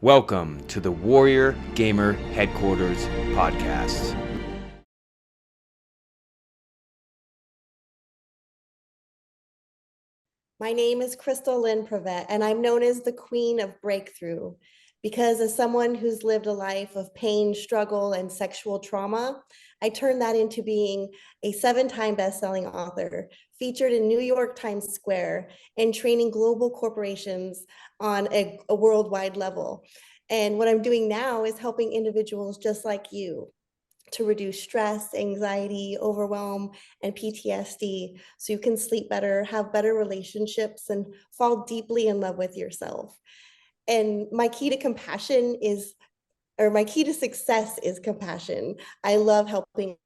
Welcome to the Warrior Gamer Headquarters podcast. My name is Crystal Privett, and I'm known as the Queen of Breakthrough because as someone who's lived a life of pain, struggle, and sexual trauma, I turned that into being a 7-time best-selling author, featured in New York Times Square, and training global corporations on a worldwide level. And what I'm doing now is helping individuals just like you to reduce stress, anxiety, overwhelm, and PTSD so you can sleep better, have better relationships, and fall deeply in love with yourself. And my key to compassion is, or my key to success is compassion. I love helping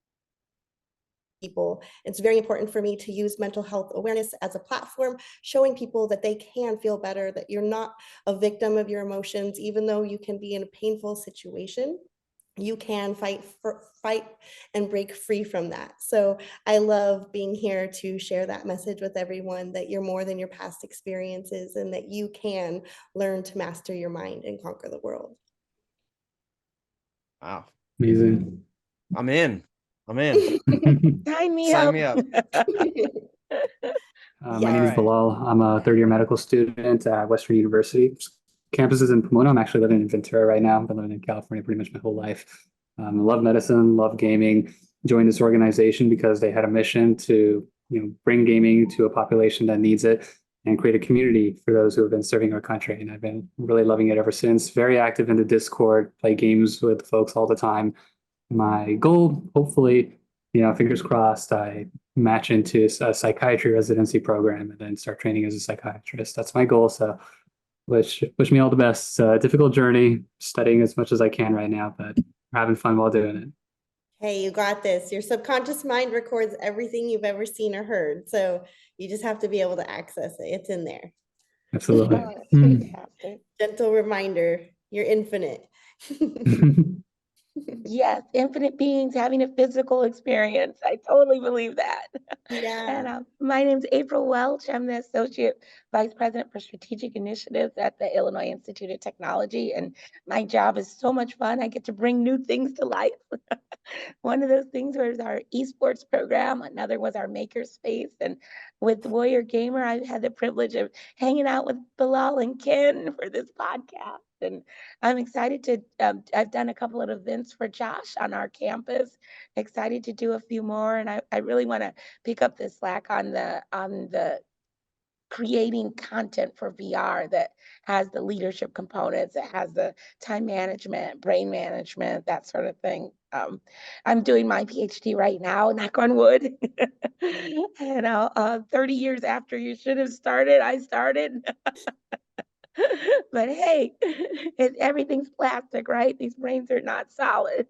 people. It's very important for me to use mental health awareness as a platform, showing people that they can feel better, that you're not a victim of your emotions, even though you can be in a painful situation. You can fight and break free from that. So I love being here to share that message with everyone, that you're more than your past experiences and that you can learn to master your mind and conquer the world. Wow. Amazing. I'm in. Sign me Sign up. me up. My name is Alright. Bilal. I'm a third-year medical student at Western University. Campus is in Pomona. I'm actually living in Ventura right now. I've been living in California pretty much my whole life. I love medicine, love gaming. Joined this organization because they had a mission to, bring gaming to a population that needs it and create a community for those who have been serving our country. And I've been really loving it ever since. Very active in the Discord, play games with folks all the time. My goal, hopefully, fingers crossed, I match into a psychiatry residency program and then start training as a psychiatrist. That's my goal. So wish me all the best. It's a difficult journey, studying as much as I can right now, but having fun while doing it. Hey, you got this. Your subconscious mind records everything you've ever seen or heard. So you just have to be able to access it. It's in there. Absolutely. Oh, that's fantastic. Gentle reminder, you're infinite. Yes, infinite beings having a physical experience. I totally believe that. Yeah. And my name's April Welch. I'm the Associate Vice President for Strategic Initiatives at the Illinois Institute of Technology. And my job is so much fun. I get to bring new things to life. One of those things was our esports program. Another was our makerspace. And with Warrior Gamer, I had the privilege of hanging out with Bilal and Ken for this podcast. And I'm excited to, I've done a couple of events for Josh on our campus, excited to do a few more. And I really want to pick up the slack on the creating content for VR that has the leadership components, it has the time management, brain management, that sort of thing. I'm doing my PhD right now, knock on wood. And 30 years after you should have started, I started. But hey, everything's plastic, right? These brains are not solid.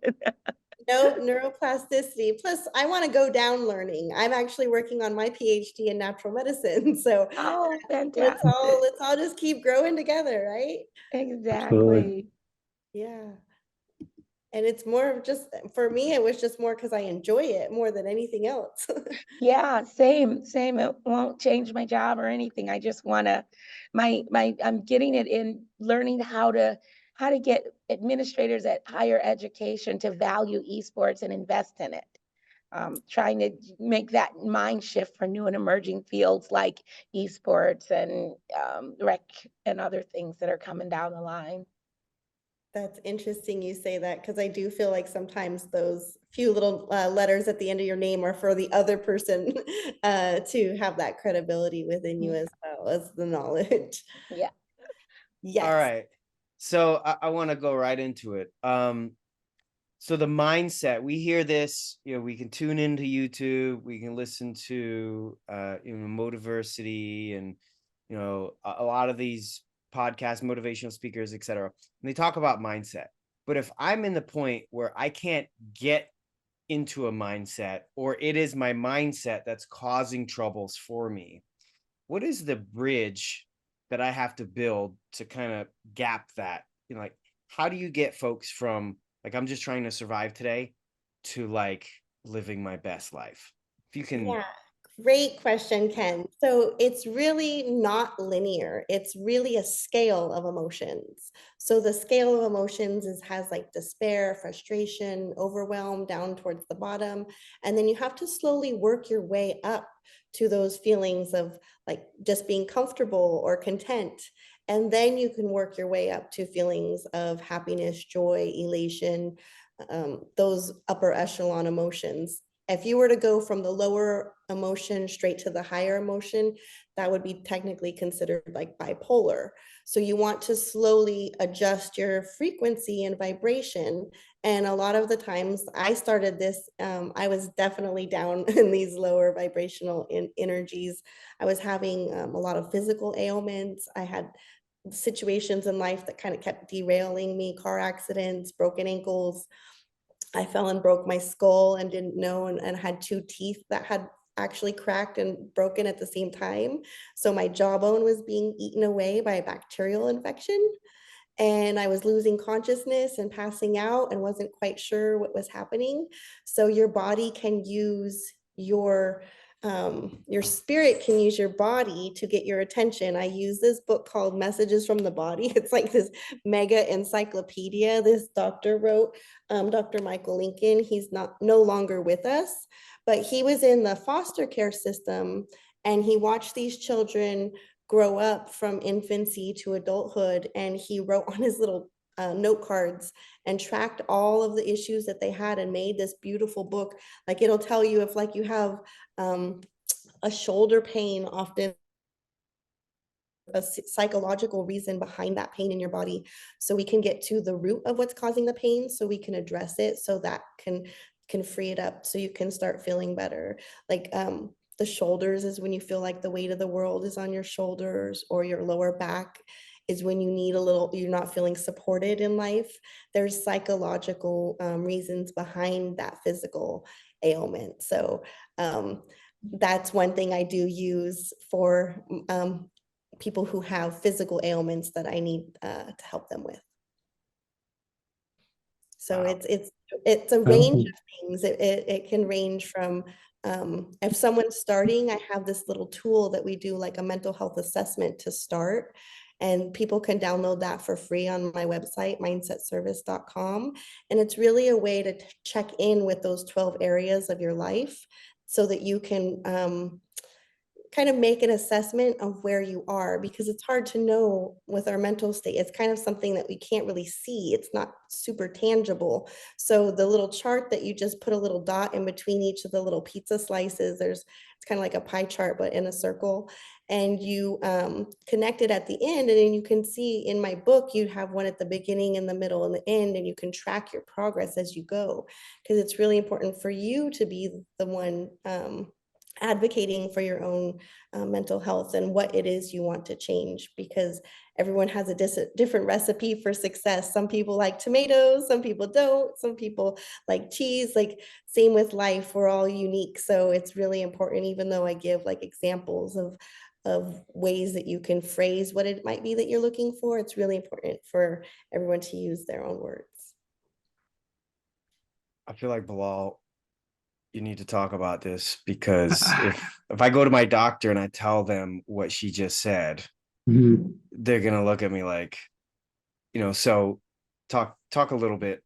No neuroplasticity. Plus, I want to go down learning. I'm actually working on my PhD in natural medicine. So Oh, let's fantastic. all just keep growing together, right? Exactly. Yeah. And it's more of just, for me, it was just more because I enjoy it more than anything else. Yeah, same. It won't change my job or anything. I just want to, I'm getting it in learning how to get administrators at higher education to value esports and invest in it. Trying to make that mind shift for new and emerging fields like esports and rec and other things that are coming down the line. That's interesting you say that, because I do feel like sometimes those few little letters at the end of your name are for the other person to have that credibility within you as well as the knowledge. Yeah. Yes. All right. So I want to go right into it. So the mindset, we hear this, we can tune into YouTube, we can listen to Motiversity and a lot of these podcasts, motivational speakers, etc. And they talk about mindset. But if I'm in the point where I can't get into a mindset, or it is my mindset that's causing troubles for me, what is the bridge that I have to build to kind of gap that? Like, how do you get folks from like, I'm just trying to survive today to like living my best life? If you can. Yeah. Great question, Ken. So it's really not linear. It's really a scale of emotions. So the scale of emotions has like despair, frustration, overwhelm down towards the bottom. And then you have to slowly work your way up to those feelings of like just being comfortable or content. And then you can work your way up to feelings of happiness, joy, elation, those upper echelon emotions. If you were to go from the lower emotion straight to the higher emotion, that would be technically considered like bipolar. So you want to slowly adjust your frequency and vibration. And a lot of the times I started this, I was definitely down in these lower vibrational energies. I was having a lot of physical ailments. I had situations in life that kind of kept derailing me, car accidents, broken ankles. I fell and broke my skull and didn't know, and had two teeth that had actually cracked and broken at the same time. So my jawbone was being eaten away by a bacterial infection. And I was losing consciousness and passing out and wasn't quite sure what was happening. So your body can use your spirit can use your body to get your attention. I use this book called Messages from the Body. It's like this mega encyclopedia this doctor wrote, Dr. Michael Lincoln. He's not no longer with us, but he was in the foster care system and he watched these children grow up from infancy to adulthood. And he wrote on his little note cards and tracked all of the issues that they had and made this beautiful book. Like it'll tell you if like you have a shoulder pain, often a psychological reason behind that pain in your body, so we can get to the root of what's causing the pain, so we can address it, so that can free it up, so you can start feeling better. Like the shoulders is when you feel like the weight of the world is on your shoulders, or your lower back is when you need a little, you're not feeling supported in life. There's psychological reasons behind that physical ailment. So that's one thing I do use for people who have physical ailments that I need to help them with. So Wow. it's a range of things. It can range from if someone's starting, I have this little tool that we do like a mental health assessment to start. And people can download that for free on my website, mindsetservice.com. And it's really a way to check in with those 12 areas of your life so that you can kind of make an assessment of where you are, because it's hard to know with our mental state. It's kind of something that we can't really see. It's not super tangible. So the little chart that you just put a little dot in between each of the little pizza slices, it's kind of like a pie chart, but in a circle. And you connect it at the end. And then you can see in my book, you have one at the beginning, in the middle, and the end, and you can track your progress as you go. Because it's really important for you to be the one advocating for your own mental health and what it is you want to change, because everyone has a different recipe for success. Some people like tomatoes, some people don't, some people like cheese. Like same with life, we're all unique. So it's really important, even though I give like examples of ways that you can phrase what it might be that you're looking for, it's really important for everyone to use their own words. I feel like, Bilal, you need to talk about this, because if I go to my doctor and I tell them what she just said, they're gonna look at me like, so talk a little bit.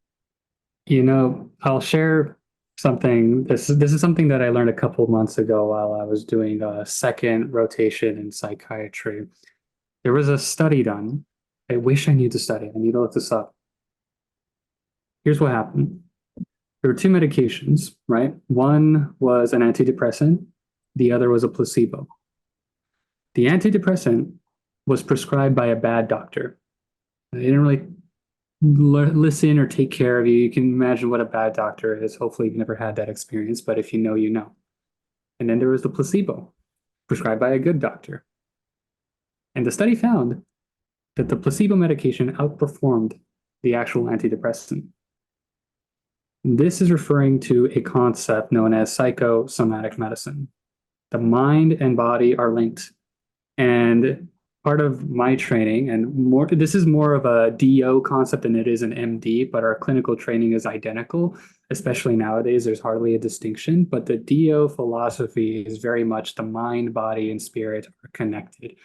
I'll share something. This is something that I learned a couple of months ago while I was doing a second rotation in psychiatry. There was a study done. I wish I knew the study. I need to look this up. Here's what happened. There were two medications, right? One was an antidepressant. The other was a placebo. The antidepressant was prescribed by a bad doctor. They didn't really listen or take care of you. You can imagine what a bad doctor is. Hopefully you've never had that experience, but if you know, you know. And then there was the placebo, prescribed by a good doctor. And the study found that the placebo medication outperformed the actual antidepressant. This is referring to a concept known as psychosomatic medicine. The mind and body are linked. And part of my training, and this is more of a DO concept than it is an MD, but our clinical training is identical, especially nowadays. There's hardly a distinction, but the DO philosophy is very much the mind, body, and spirit are connected.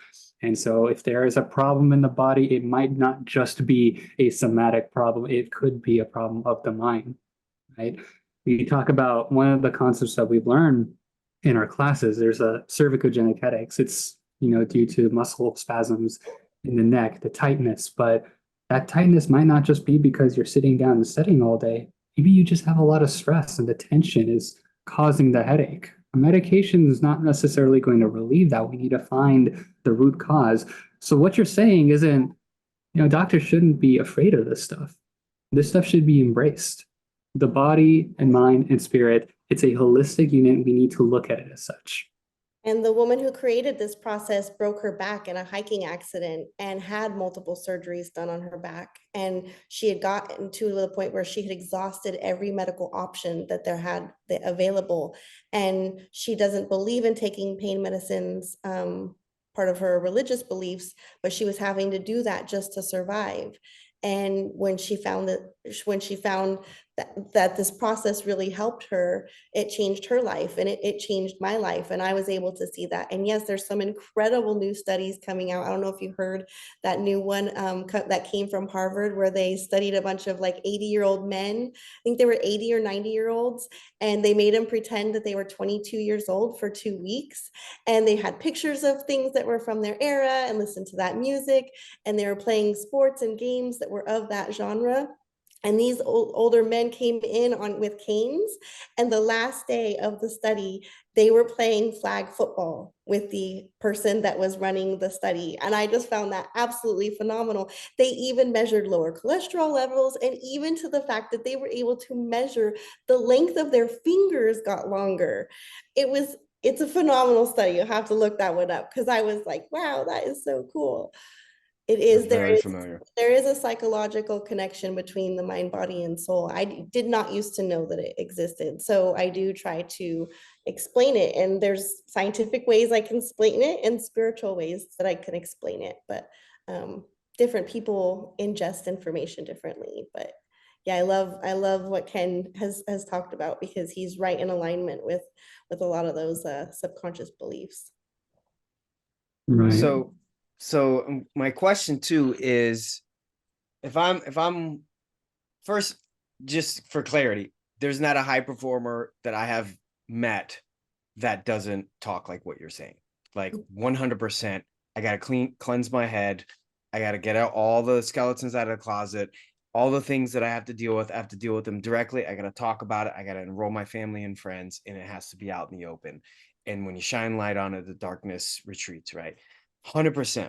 And so if there is a problem in the body, it might not just be a somatic problem, it could be a problem of the mind, right? We talk about one of the concepts that we've learned in our classes, there's a cervicogenic headaches. It's, due to muscle spasms in the neck, the tightness, but that tightness might not just be because you're sitting down and studying all day. Maybe you just have a lot of stress and the tension is causing the headache. A medication is not necessarily going to relieve that. We need to find the root cause. So what you're saying isn't, doctors shouldn't be afraid of this stuff. This stuff should be embraced. The body and mind and spirit, it's a holistic unit. We need to look at it as such. And the woman who created this process broke her back in a hiking accident and had multiple surgeries done on her back. And she had gotten to the point where she had exhausted every medical option that there had available. And she doesn't believe in taking pain medicines, part of her religious beliefs, but she was having to do that just to survive. And when she found that this process really helped her, it changed her life, and it changed my life, and I was able to see that. And yes, there's some incredible new studies coming out. I don't know if you heard that new one that came from Harvard, where they studied a bunch of like 80-year-old men. I think they were 80 or 90-year-olds, and they made them pretend that they were 22 years old for 2 weeks, and they had pictures of things that were from their era and listened to that music, and they were playing sports and games that were of that genre. And these older men came in with canes, and the last day of the study, they were playing flag football with the person that was running the study. And I just found that absolutely phenomenal. They even measured lower cholesterol levels, and even to the fact that they were able to measure the length of their fingers got longer. It's a phenomenal study. You'll have to look that one up, because I was like, wow, that is so cool. It is, Very familiar. there is a psychological connection between the mind, body, and soul. I did not used to know that it existed. So I do try to explain it. And there's scientific ways I can explain it and spiritual ways that I can explain it. But different people ingest information differently. But yeah, I love what Ken has talked about, because he's right in alignment with a lot of those subconscious beliefs. Right. So my question too is, if I'm first, just for clarity, there's not a high performer that I have met that doesn't talk like what you're saying. Like 100%, I gotta cleanse my head. I gotta get out all the skeletons out of the closet. All the things that I have to deal with, I have to deal with them directly. I gotta talk about it. I gotta enroll my family and friends, and it has to be out in the open. And when you shine light on it, the darkness retreats, right? 100%.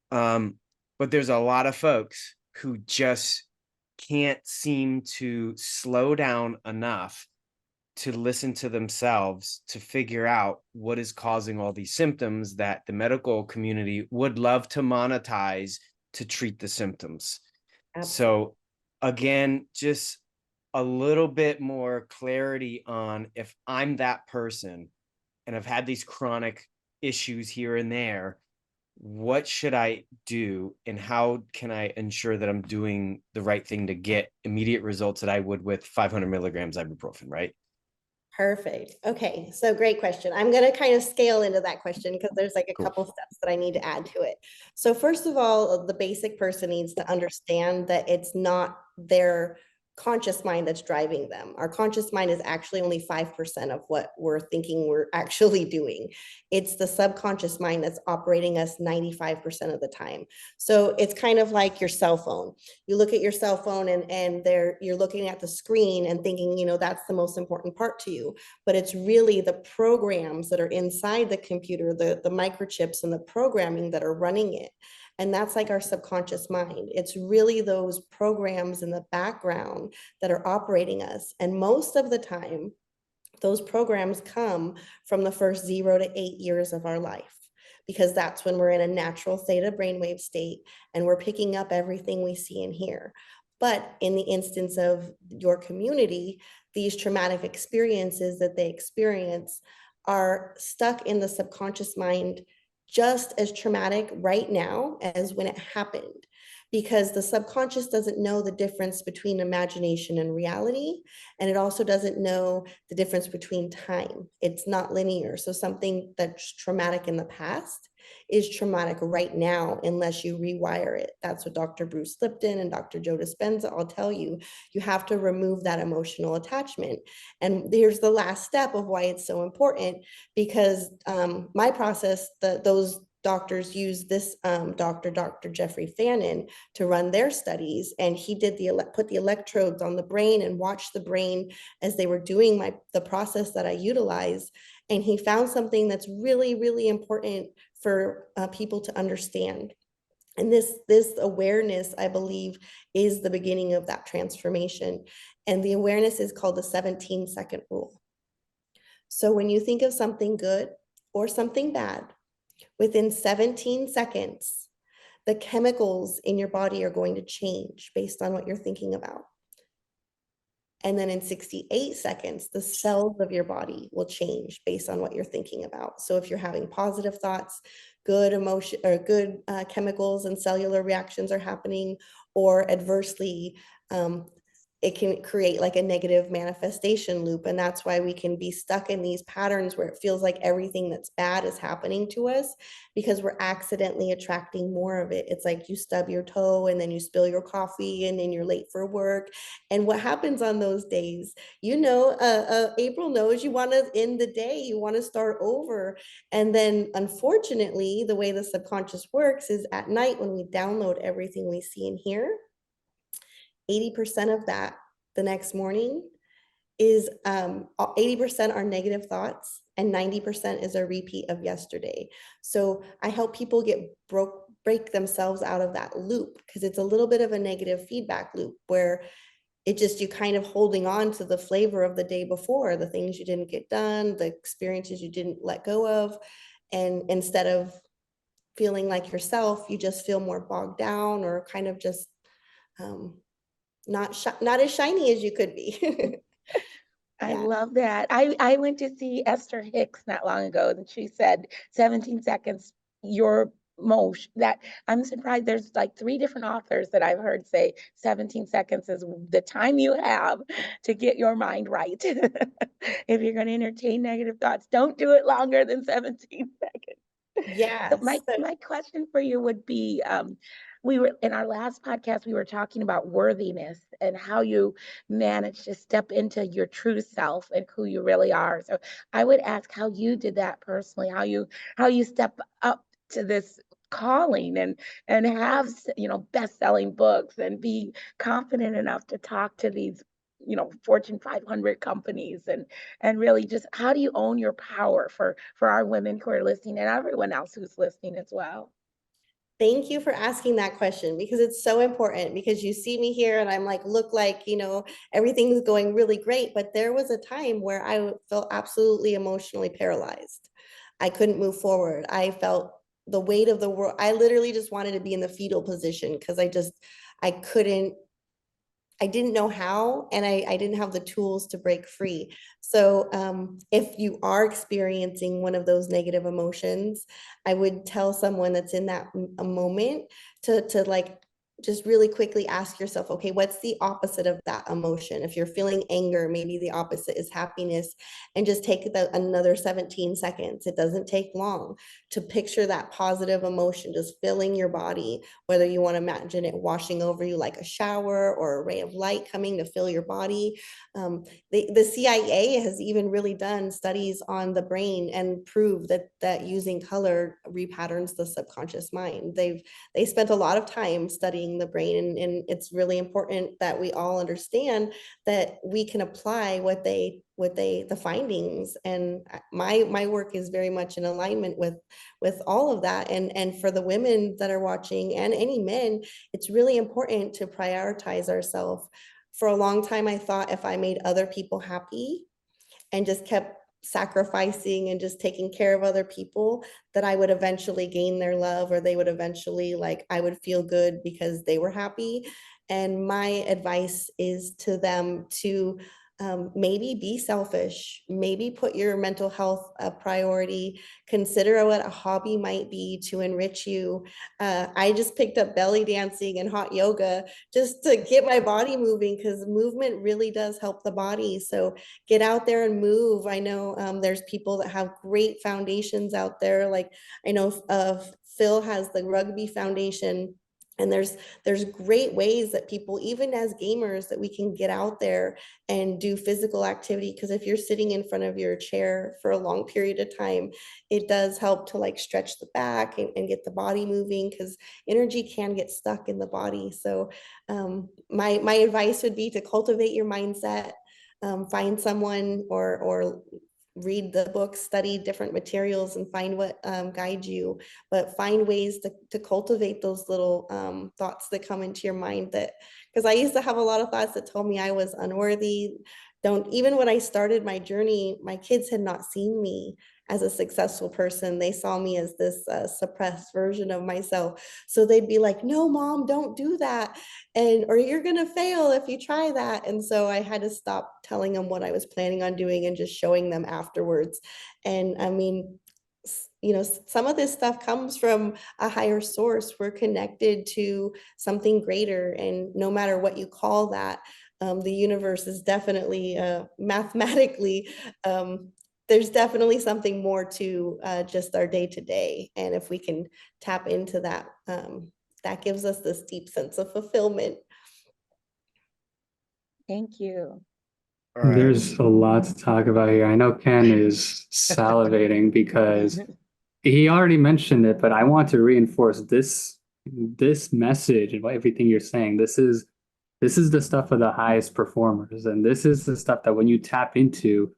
But there's a lot of folks who just can't seem to slow down enough to listen to themselves to figure out what is causing all these symptoms that the medical community would love to monetize to treat the symptoms. Absolutely. So again, just a little bit more clarity on, if I'm that person and I've had these chronic issues here and there, what should I do, and how can I ensure that I'm doing the right thing to get immediate results that I would with 500 milligrams ibuprofen, right? Perfect. Okay, so great question. I'm going to kind of scale into that question, because there's like a Cool. couple steps that I need to add to it. So first of all, the basic person needs to understand that it's not their conscious mind that's driving them. Our conscious mind is actually only 5% of what we're thinking we're actually doing. It's the subconscious mind that's operating us 95% of the time. So it's kind of like your cell phone. You look at your cell phone, and you're looking at the screen and thinking, that's the most important part to you. But it's really the programs that are inside the computer, the microchips and the programming that are running it. And that's like our subconscious mind. It's really those programs in the background that are operating us. And most of the time, those programs come from the first 0 to 8 years of our life, because that's when we're in a natural theta brainwave state and we're picking up everything we see and hear. But in the instance of your community, these traumatic experiences that they experience are stuck in the subconscious mind just as traumatic right now as when it happened, because the subconscious doesn't know the difference between imagination and reality. And it also doesn't know the difference between time. It's not linear. So something that's traumatic in the past is traumatic right now unless you rewire it. That's what Dr. Bruce Lipton and Dr. Joe Dispenza all tell you. You have to remove that emotional attachment. And here's the last step of why it's so important, because my process, those doctors use this Dr. Jeffrey Fannin to run their studies, and he did put the electrodes on the brain and watched the brain as they were doing the process that I utilize, and he found something that's really, really important for people to understand. And this awareness, I believe, is the beginning of that transformation. And the awareness is called the 17-second rule. So when you think of something good or something bad, within 17 seconds, the chemicals in your body are going to change based on what you're thinking about. And then in 68 seconds, the cells of your body will change based on what you're thinking about. So if you're having positive thoughts, good emotion or good chemicals and cellular reactions are happening, or adversely, it can create like a negative manifestation loop. And that's why we can be stuck in these patterns where it feels like everything that's bad is happening to us, because we're accidentally attracting more of it. It's like you stub your toe and then you spill your coffee and then you're late for work. And what happens on those days, April knows, you want to end the day, you want to start over. And then unfortunately, the way the subconscious works is at night when we download everything we see and hear, 80% of that the next morning is 80% are negative thoughts and 90% is a repeat of yesterday. So I help people break themselves out of that loop, because it's a little bit of a negative feedback loop where you kind of holding on to the flavor of the day before, the things you didn't get done, the experiences you didn't let go of. And instead of feeling like yourself, you just feel more bogged down or kind of just not as shiny as you could be. I love that. I went to see Esther Hicks not long ago, and she said 17 seconds, your most, that I'm surprised there's like 3 different authors that I've heard say 17 seconds is the time you have to get your mind right. If you're going to entertain negative thoughts, don't do it longer than 17 seconds. So Yes. my question for you would be, we were in our last podcast, we were talking about worthiness and how you manage to step into your true self and who you really are. So I would ask how you did that personally, how you step up to this calling and have, best-selling books and be confident enough to talk to these, Fortune 500 companies, and really just how do you own your power for our women who are listening and everyone else who's listening as well? Thank you for asking that question, because it's so important, because you see me here and I'm like, look like, everything's going really great. But there was a time where I felt absolutely emotionally paralyzed. I couldn't move forward. I felt the weight of the world. I literally just wanted to be in the fetal position, because I didn't know how, and I didn't have the tools to break free. So if you are experiencing one of those negative emotions, I would tell someone that's in that a moment to like just really quickly ask yourself, okay, what's the opposite of that emotion? If you're feeling anger, maybe the opposite is happiness, and just take another 17 seconds. It doesn't take long to picture that positive emotion just filling your body, whether you want to imagine it washing over you like a shower or a ray of light coming to fill your body. The CIA has even really done studies on the brain and proved that using color repatterns the subconscious mind. They spent a lot of time studying the brain, and it's really important that we all understand that we can apply the findings. And my work is very much in alignment with all of that. And for the women that are watching, and any men, it's really important to prioritize ourselves. For a long time, I thought if I made other people happy and just kept sacrificing and just taking care of other people, that I would eventually gain their love, or they would eventually, like, I would feel good because they were happy. And my advice is to them to maybe be selfish, maybe put your mental health a priority, consider what a hobby might be to enrich you. I just picked up belly dancing and hot yoga just to get my body moving, because movement really does help the body. So get out there and move. I know there's people that have great foundations out there. Like I know Phil has the Rugby Foundation. And there's great ways that people, even as gamers, that we can get out there and do physical activity. Because if you're sitting in front of your chair for a long period of time, it does help to like stretch the back and get the body moving, because energy can get stuck in the body. So my advice would be to cultivate your mindset, find someone or read the books, study different materials, and find what guides you. But find ways to cultivate those little thoughts that come into your mind. That, because I used to have a lot of thoughts that told me I was unworthy. Don't, even when I started my journey, my kids had not seen me as a successful person. They saw me as this suppressed version of myself. So they'd be like, no, mom, don't do that. And, or you're going to fail if you try that. And so I had to stop telling them what I was planning on doing and just showing them afterwards. And I mean, you know, some of this stuff comes from a higher source. We're connected to something greater. And no matter what you call that, the universe is definitely mathematically, there's definitely something more to just our day to day. And if we can tap into that, that gives us this deep sense of fulfillment. Thank you. All right. There's a lot to talk about here. I know Ken is salivating because he already mentioned it, but I want to reinforce this message and everything you're saying. This is the stuff of the highest performers, and this is the stuff that when you tap into,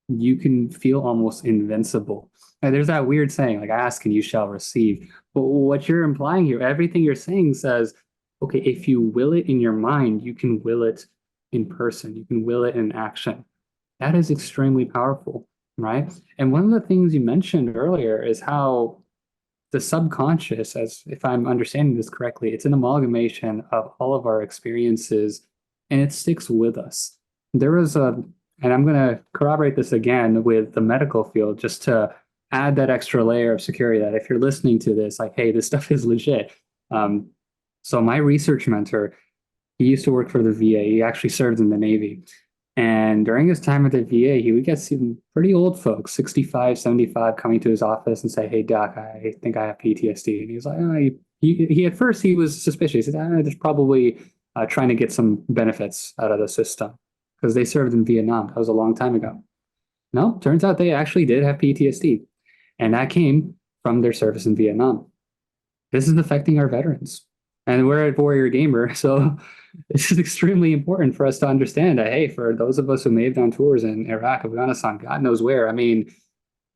you can feel almost invincible. And there's that weird saying, like, ask and you shall receive. But what you're implying here, everything you're saying says, okay, if you will it in your mind, you can will it in person, you can will it in action. That is extremely powerful, right? And one of the things you mentioned earlier is how the subconscious, as if I'm understanding this correctly, it's an amalgamation of all of our experiences and it sticks with us. There was and I'm going to corroborate this again with the medical field just to add that extra layer of security that if you're listening to this, like, hey, this stuff is legit. So my research mentor, he used to work for the VA. He actually served in the Navy. And during his time at the VA, he would get some pretty old folks, 65, 75, coming to his office and say, hey, doc, I think I have PTSD. And he was like, oh, he at first, he was suspicious. He said, they're probably trying to get some benefits out of the system because they served in Vietnam. That was a long time ago. No, turns out they actually did have PTSD. And that came from their service in Vietnam. This is affecting our veterans. And we're at Warrior Gamer, so this is extremely important for us to understand that, hey, for those of us who may have done tours in Iraq, Afghanistan, God knows where, I mean,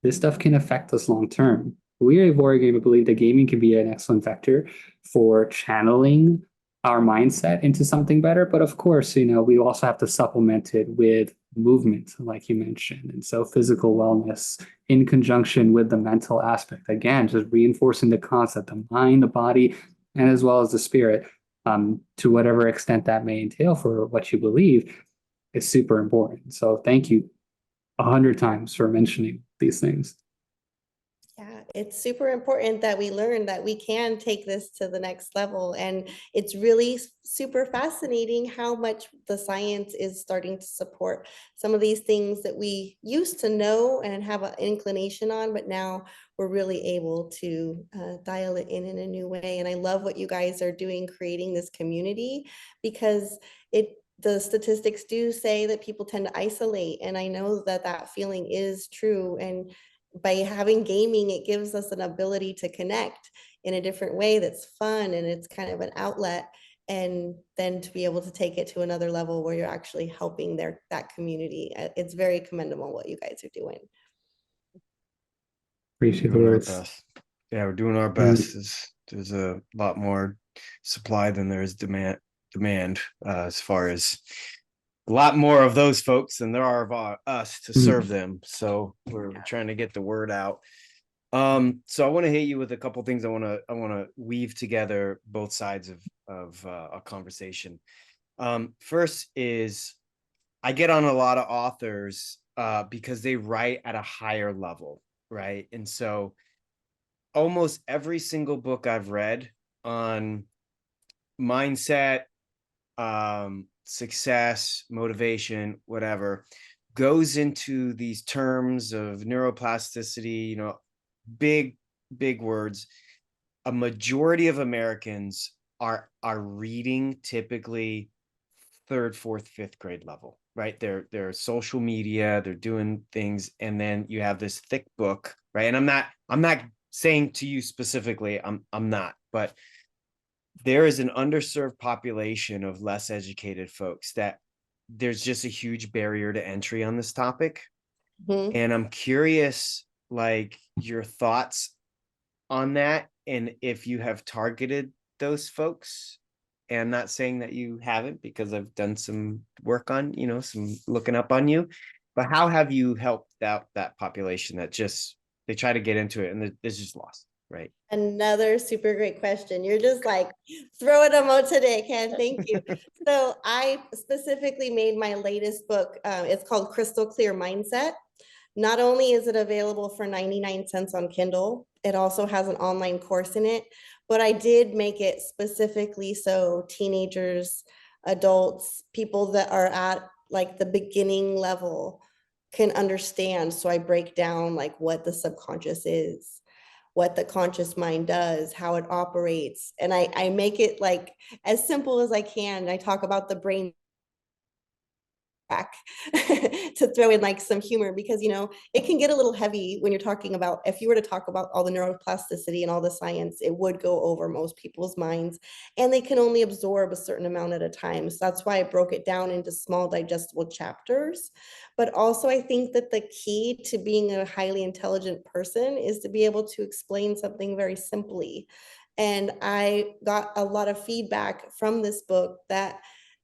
this stuff can affect us long term. We at Warrior Gamer believe that gaming can be an excellent vector for channeling our mindset into something better. But of course, you know, we also have to supplement it with movement, like you mentioned. And so physical wellness in conjunction with the mental aspect, again, just reinforcing the concept, the mind, the body, and as well as the spirit, to whatever extent that may entail for what you believe, is super important. So thank you 100 times for mentioning these things. Yeah, it's super important that we learn that we can take this to the next level. And it's really super fascinating how much the science is starting to support some of these things that we used to know and have an inclination on, but now we're really able to dial it in a new way. And I love what you guys are doing, creating this community, because the statistics do say that people tend to isolate. And I know that that feeling is true. And by having gaming, it gives us an ability to connect in a different way that's fun, and it's kind of an outlet, and then to be able to take it to another level where you're actually helping that community. It's very commendable what you guys are doing. Appreciate the Doing our words. best. Yeah, we're doing our best. There's a lot more supply than there is demand as far as a lot more of those folks than there are of us to serve them. So we're trying to get the word out. So I want to hit you with a couple things. I want to weave together both sides of a conversation. First is I get on a lot of authors because they write at a higher level, right? And so almost every single book I've read on mindset, success, motivation, whatever, goes into these terms of neuroplasticity, you know, big, big words. A majority of Americans are reading typically third, fourth, fifth grade level, right? They're social media, they're doing things, and then you have this thick book, right? And I'm not saying to you specifically, I'm not, but there is an underserved population of less educated folks that there's just a huge barrier to entry on this topic. Mhm. And I'm curious, like, your thoughts on that, and if you have targeted those folks. And I'm not saying that you haven't, because I've done some work on, you know, some looking up on you, but how have you helped out that population that just, they try to get into it and they're just lost, right? Another super great question. You're just like throwing them out today, Ken. Thank you. So I specifically made my latest book. It's called Crystal Clear Mindset. Not only is it available for 99 cents on Kindle, it also has an online course in it, but I did make it specifically so teenagers, adults, people that are at like the beginning level can understand. So I break down like what the subconscious is, what the conscious mind does, how it operates. And I make it like as simple as I can. I talk about the brain back to throw in like some humor, because you know it can get a little heavy when you're talking about, if you were to talk about all the neuroplasticity and all the science, it would go over most people's minds, and they can only absorb a certain amount at a time. So that's why I broke it down into small digestible chapters. But also I think that the key to being a highly intelligent person is to be able to explain something very simply. And I got a lot of feedback from this book that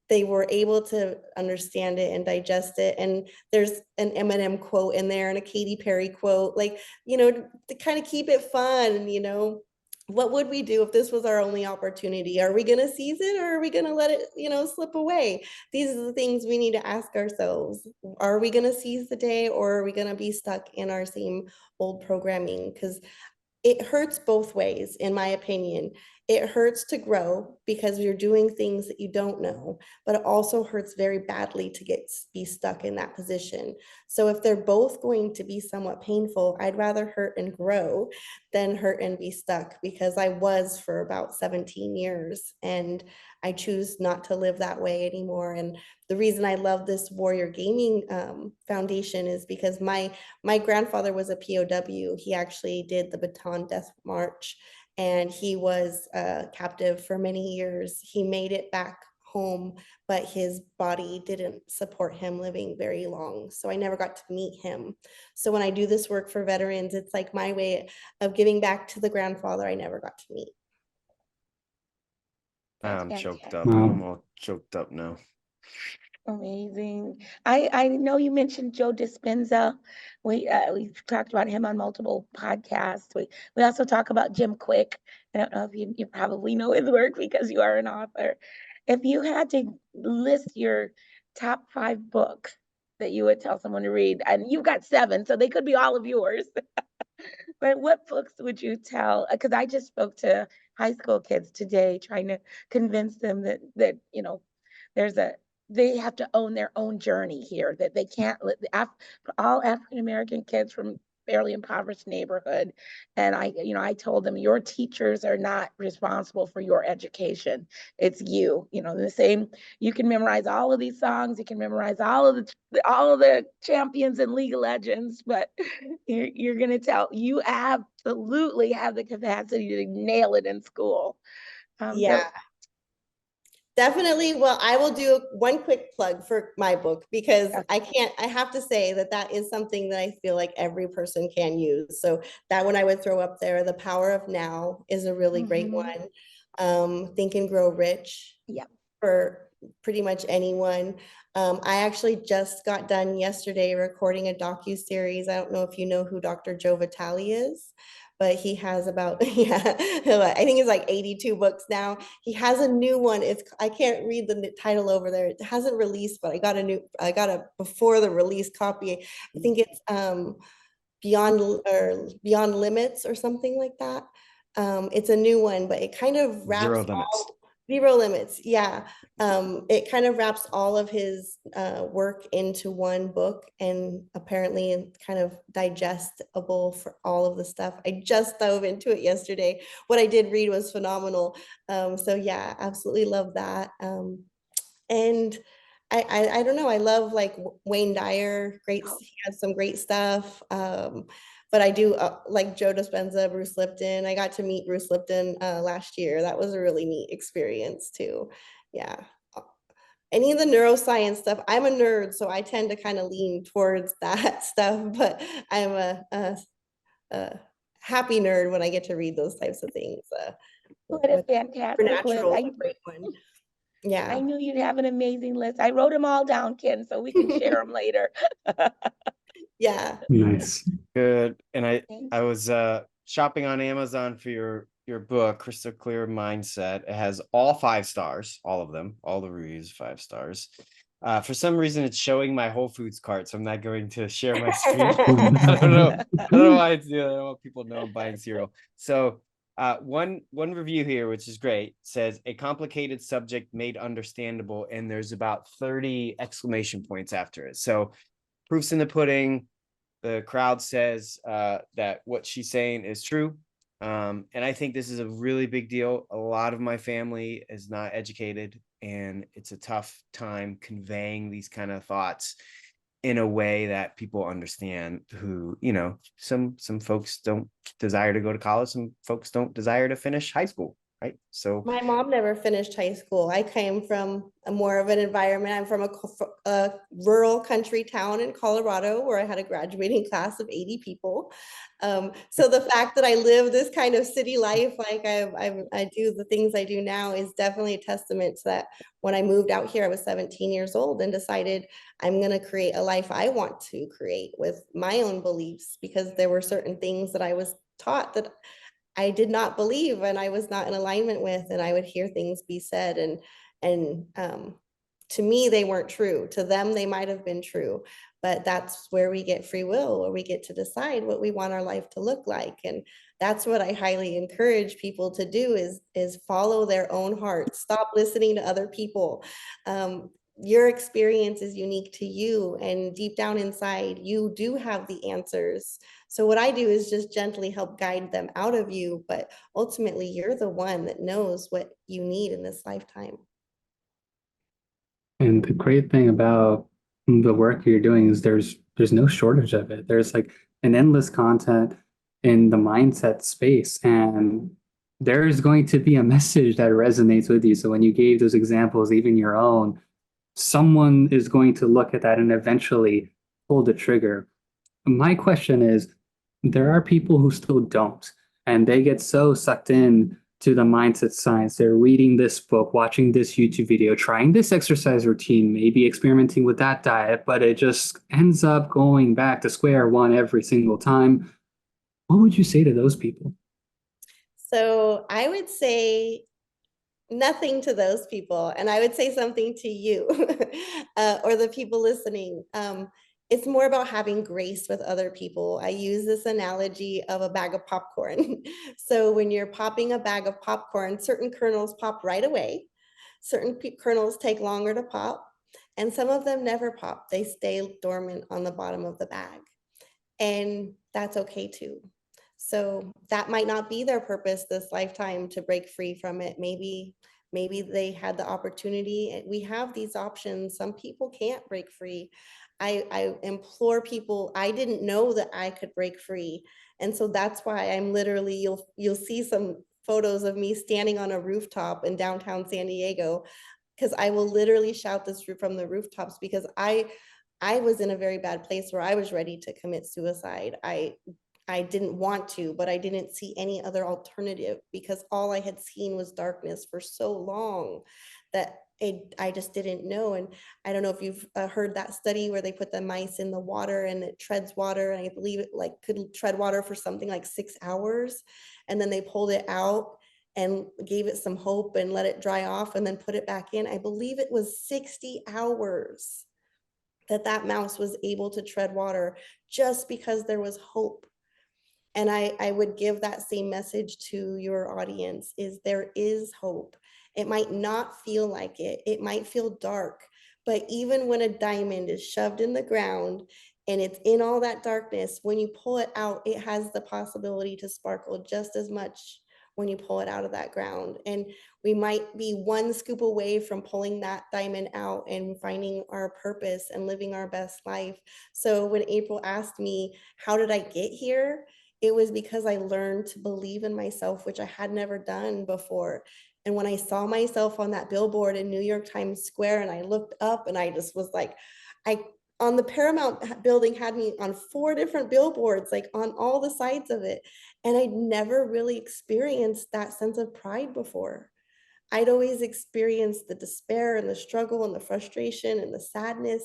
they were able to understand it and digest it. And there's an Eminem quote in there and a Katy Perry quote, like, you know, to kind of keep it fun, you know. What would we do if this was our only opportunity? Are we going to seize it, or are we going to let it, you know, slip away? These are the things we need to ask ourselves. Are we going to seize the day, or are we going to be stuck in our same old programming? Because it hurts both ways, in my opinion. It hurts to grow because you're doing things that you don't know, but it also hurts very badly to be stuck in that position. So if they're both going to be somewhat painful, I'd rather hurt and grow than hurt and be stuck, because I was for about 17 years and I choose not to live that way anymore. And the reason I love this Warrior Gaming Foundation is because my grandfather was a POW. He actually did the Bataan Death March, and he was captive for many years. He made it back home, but his body didn't support him living very long. So I never got to meet him. So when I do this work for veterans, it's like my way of giving back to the grandfather I never got to meet. That's I'm choked fantastic. up. I'm all choked up now. Amazing. I know you mentioned Joe Dispenza. We've talked about him on multiple podcasts. We also talk about Jim Quick. I don't know if you probably know his work because you are an author. If you had to list your top 5 books that you would tell someone to read, and you've got 7, so they could be all of yours. But what books would you tell? Because I just spoke to high school kids today, trying to convince them that you know, there's a they have to own their own journey here. That they can't let all African American kids from fairly impoverished neighborhood. And I told them your teachers are not responsible for your education. It's you. You know, the same. You can memorize all of these songs. You can memorize all of the champions and League of Legends, but you're going to tell you absolutely have the capacity to nail it in school. Yeah, definitely. Well, I will do one quick plug for my book, because I have to say that that is something that I feel like every person can use. So that one I would throw up there. The Power of Now is a really great one. Think and Grow Rich. Yeah. For pretty much anyone. I actually just got done yesterday recording a docu-series. I don't know if you know who Dr. Joe Vitale is, but he has about, yeah, I think it's like 82 books now. He has a new one. I can't read the title over there. It hasn't released, but I got a before the release copy. I think it's Beyond Limits or something like that. It's a new one, but it kind of wraps Zero Limits. Zero Limits. Yeah. It kind of wraps all of his work into one book, and apparently kind of digestible for all of the stuff. I just dove into it yesterday. What I did read was phenomenal. So yeah, absolutely love that. And I don't know, I love like Wayne Dyer, he has some great stuff. But I do like Joe Dispenza, Bruce Lipton. I got to meet Bruce Lipton last year. That was a really neat experience too. Yeah. Any of the neuroscience stuff, I'm a nerd, so I tend to kind of lean towards that stuff, but I'm a happy nerd when I get to read those types of things. What a fantastic list. Supernatural is a great one. Yeah. I knew you'd have an amazing list. I wrote them all down, Ken, so we can share them later. Yeah. Nice. Good. And I Thank was shopping on Amazon for your book, Crystal Clear Mindset. It has all 5 stars, all of them, all the reviews 5 stars. For some reason, it's showing my Whole Foods cart, so I'm not going to share my screen. I don't know why it's doing. I don't want people to know I'm buying cereal. So one review here, which is great, says a complicated subject made understandable, and there's about 30 exclamation points after it. So proof's in the pudding. The crowd says that what she's saying is true. And I think this is a really big deal. A lot of my family is not educated, and it's a tough time conveying these kind of thoughts in a way that people understand. Who, some folks don't desire to go to college, some folks don't desire to finish high school, right? So My mom never finished high school. I came from a more of an environment. I'm from a rural country town in Colorado where I had a graduating class of 80 people. So the fact that I live this kind of city life, like I do the things I do now, is definitely a testament to that. When I moved out here, I was 17 years old and decided I'm going to create a life I want to create with my own beliefs, because there were certain things that I was taught that I did not believe and I was not in alignment with, and I would hear things be said, and to me they weren't true. To them they might have been true, but that's where we get free will, where we get to decide what we want our life to look like. And that's what I highly encourage people to do, is follow their own heart. Stop listening to other people. Your experience is unique to you, and deep down inside you do have the answers. So what I do is just gently help guide them out of you, but ultimately you're the one that knows what you need in this lifetime. And the great thing about the work you're doing is there's no shortage of it. There's like an endless content in the mindset space, and there's going to be a message that resonates with you. So when you gave those examples, even your own, someone is going to look at that and eventually pull the trigger. My question is, there are people who still don't, and they get so sucked in to the mindset science. They're reading this book, watching this YouTube video, trying this exercise routine, maybe experimenting with that diet, but it just ends up going back to square one every single time. What would you say to those people? So I would say nothing to those people, and I would say something to you or the people listening. It's more about having grace with other people. I use this analogy of a bag of popcorn. So when you're popping a bag of popcorn, certain kernels pop right away. Certain kernels take longer to pop, and some of them never pop. They stay dormant on the bottom of the bag. And that's okay too. So that might not be their purpose this lifetime, to break free from it. Maybe they had the opportunity. We have these options. Some people can't break free. I implore people. I didn't know that I could break free, and so that's why I'm literally, you'll see some photos of me standing on a rooftop in downtown San Diego, because I will literally shout this from the rooftops, because I was in a very bad place where I was ready to commit suicide. I didn't want to, but I didn't see any other alternative, because all I had seen was darkness for so long that I just didn't know. And I don't know if you've heard that study where they put the mice in the water and it treads water. And I believe it like could tread water for something like 6 hours. And then they pulled it out and gave it some hope and let it dry off and then put it back in. I believe it was 60 hours that mouse was able to tread water just because there was hope. And I would give that same message to your audience is there is hope. It might not feel like it. It might feel dark, but even when a diamond is shoved in the ground and it's in all that darkness, when you pull it out, it has the possibility to sparkle just as much when you pull it out of that ground. And we might be one scoop away from pulling that diamond out and finding our purpose and living our best life. So when April asked me, how did I get here? It was because I learned to believe in myself, which I had never done before. And when I saw myself on that billboard in New York Times Square and I looked up and I just was like, I on the Paramount building had me on 4 different billboards, like on all the sides of it. And I'd never really experienced that sense of pride before. I'd always experienced the despair and the struggle and the frustration and the sadness.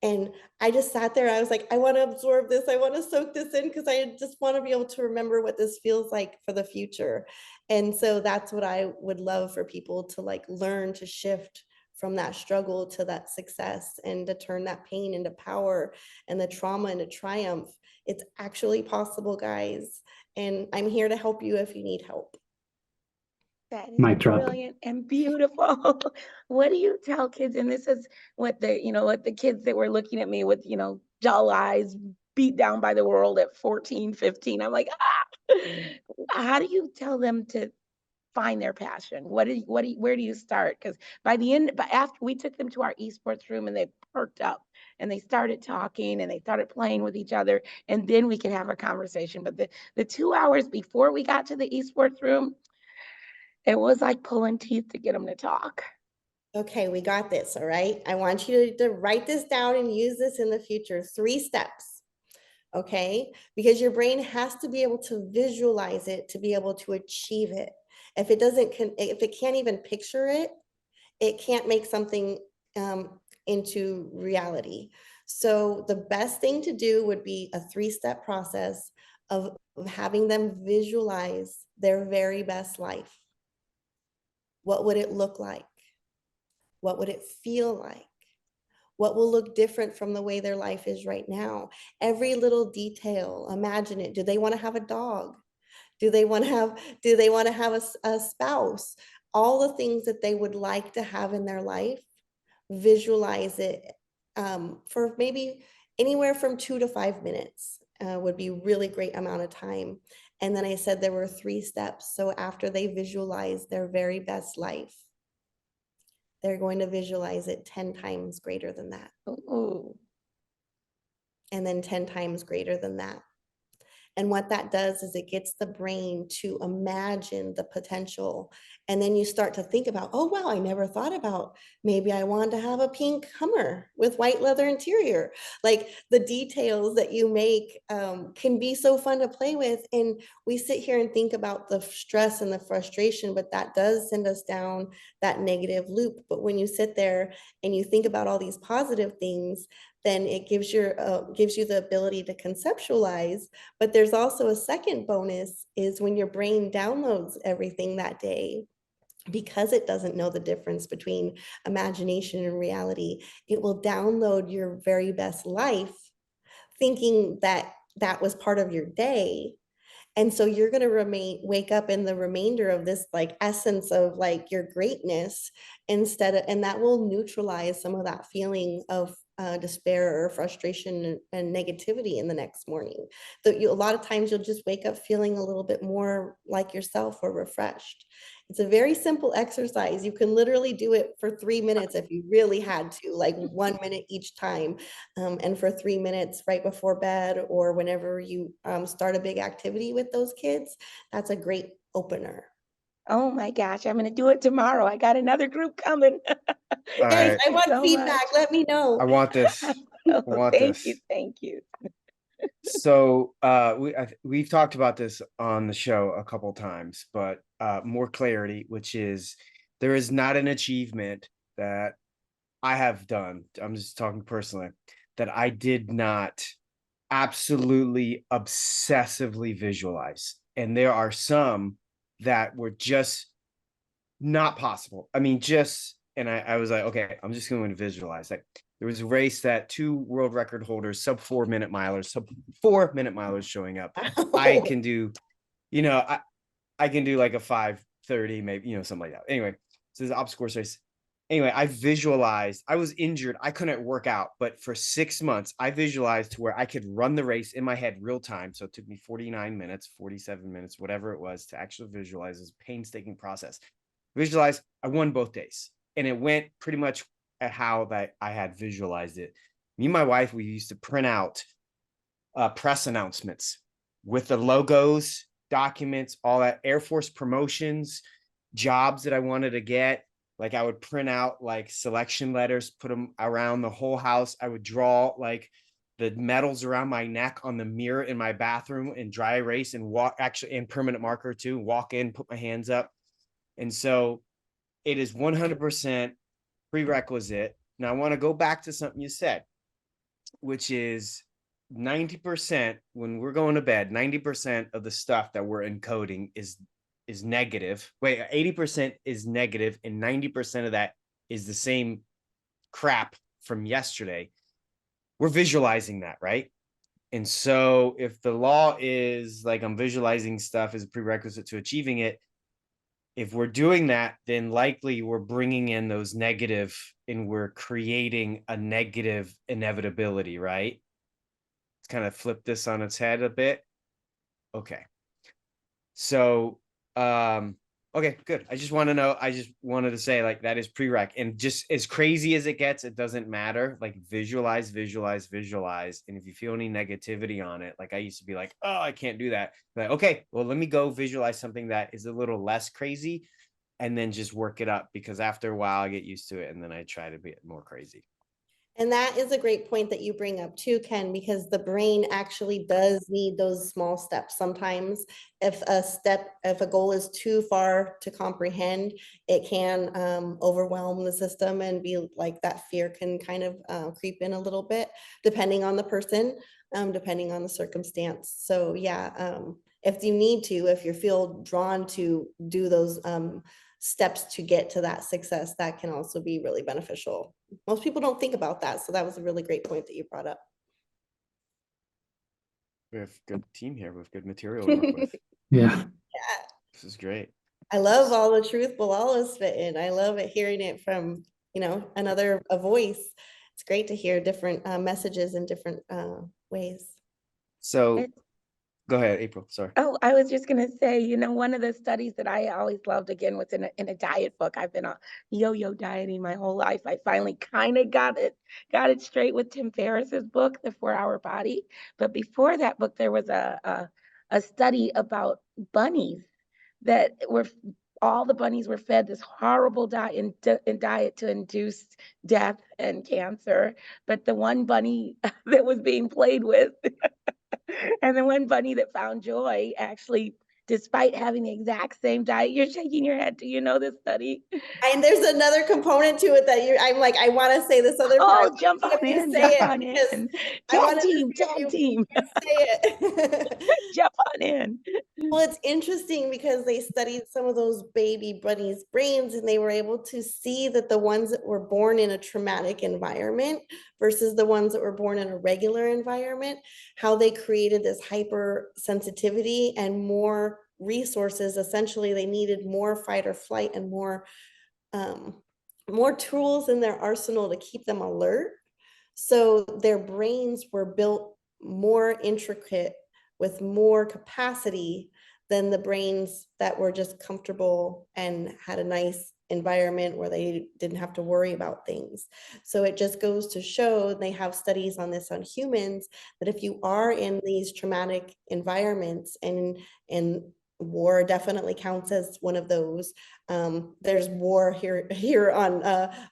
And I just sat there. I was like, I want to absorb this. I want to soak this in because I just want to be able to remember what this feels like for the future. And so that's what I would love for people to like learn to shift from that struggle to that success and to turn that pain into power and the trauma into triumph. It's actually possible, guys. And I'm here to help you if you need help. That is Mic drop. brilliant and beautiful. What do you tell kids? And this is what what the kids that were looking at me with, dull eyes, beat down by the world at 14, 15. I'm like, ah, how do you tell them to find their passion? Where do you start? Because by the end, but after we took them to our esports room and they perked up and they started talking and they started playing with each other, and then we could have a conversation. But the 2 hours before we got to the esports room, it was like pulling teeth to get them to talk. Okay, we got this. All right. I want you to write this down and use this in the future. 3 steps. Okay. Because your brain has to be able to visualize it to be able to achieve it. If it can't even picture it, it can't make something into reality. So the best thing to do would be a 3-step process of having them visualize their very best life. What would it look like? What would it feel like? What will look different from the way their life is right now? Every little detail, imagine it. Do they want to have a dog? Do they want to have a spouse? All the things that they would like to have in their life, visualize it for maybe anywhere from 2 to 5 minutes would be really great amount of time. And then I said there were 3 steps. So after they visualize their very best life, they're going to visualize it 10 times greater than that. Ooh. And then 10 times greater than that. And what that does is it gets the brain to imagine the potential. And then you start to think about, oh, wow, I never thought about maybe I want to have a pink Hummer with white leather interior. Like the details that you make can be so fun to play with. And we sit here and think about the stress and the frustration, but that does send us down that negative loop. But when you sit there and you think about all these positive things, then it gives you the ability to conceptualize. But there's also a second bonus is when your brain downloads everything that day, because it doesn't know the difference between imagination and reality, it will download your very best life, thinking that that was part of your day. And so you're going to wake up in the remainder of this like essence of like your greatness and that will neutralize some of that feeling of despair or frustration and negativity in the next morning. So a lot of times you'll just wake up feeling a little bit more like yourself or refreshed. It's a very simple exercise. You can literally do it for 3 minutes if you really had to, like 1 minute each time. And for 3 minutes right before bed or whenever you start a big activity with those kids, that's a great opener. Oh my gosh, I'm going to do it tomorrow. I got another group coming. All Guys, right. I want So feedback. much. Let me know. I want this. I want Thank you. this. Thank you. So we've talked about this on the show a couple times, but more clarity, which is there is not an achievement that I have done, I'm just talking personally, that I did not absolutely obsessively visualize. And there are some that were just not possible. I mean, and I was like, okay, I'm just going to visualize. Like, there was a race that 2 world record holders, sub 4-minute milers, sub 4-minute milers showing up. I can do, I can do like a 5:30, maybe, something like that. Anyway, so this ops course race. Anyway, I visualized, I was injured. I couldn't work out, but for 6 months, I visualized to where I could run the race in my head real time. So it took me 49 minutes, 47 minutes, whatever it was, to actually visualize this painstaking process. Visualize, I won both days. And it went pretty much at how that I had visualized it. Me and my wife, we used to print out press announcements with the logos, documents, all that, Air Force promotions, jobs that I wanted to get. Like, I would print out like selection letters, put them around the whole house. I would draw like the medals around my neck on the mirror in my bathroom and dry erase and walk, actually, and permanent marker too, walk in, put my hands up. And so it is 100% prerequisite. Now I want to go back to something you said, which is 90% when we're going to bed, 90% of the stuff that we're encoding is negative. Wait, 80% is negative, and 90% of that is the same crap from yesterday. We're visualizing that, right? And so if the law is like, I'm visualizing stuff as a prerequisite to achieving it, if we're doing that, then likely we're bringing in those negative and we're creating a negative inevitability, right? Let's kind of flip this on its head a bit. Okay. So, okay, good. I just want to know, I just wanted to say, like, that is prereq, and just as crazy as it gets, it doesn't matter. Like, visualize, visualize, visualize. And if you feel any negativity on it, like I used to be like, oh, I can't do that. Like, okay, well, let me go visualize something that is a little less crazy and then just work it up, because after a while I get used to it and then I try to be more crazy. And that is a great point that you bring up too, Ken, because the brain actually does need those small steps. Sometimes if a goal is too far to comprehend, it can overwhelm the system and be like that fear can kind of creep in a little bit, depending on the person, depending on the circumstance. So yeah, if you need to, if you feel drawn to do those steps to get to that success, that can also be really beneficial. Most people don't think about that. So that was a really great point that you brought up. We have a good team here with good material to work with. Yeah. This is great. I love all the truth Bilal is spitting. I love it, hearing it from, a voice. It's great to hear different messages in different ways. So go ahead, April. Sorry. Oh, I was just going to say, one of the studies that I always loved, again, was in a diet book. I've been yo-yo dieting my whole life. I finally kind of got it straight with Tim Ferriss's book, The 4-Hour Body. But before that book, there was a study about bunnies that all the bunnies were fed this horrible diet to induce death and cancer. But the one bunny that was being played with and the one bunny that found joy, actually, despite having the exact same diet, you're shaking your head. Do you know this study? And there's another component to it that I'm like, I want to say this other part. Oh, jump on in. Tag team. Say it. Jump on in. Well, it's interesting because they studied some of those baby bunnies' brains, and they were able to see that the ones that were born in a traumatic environment versus the ones that were born in a regular environment, how they created this hypersensitivity and more resources. Essentially, they needed more fight or flight and more tools in their arsenal to keep them alert. So their brains were built more intricate with more capacity than the brains that were just comfortable and had a nice environment where they didn't have to worry about things. So it just goes to show, they have studies on this on humans, that if you are in these traumatic environments, and war definitely counts as one of those. There's war here on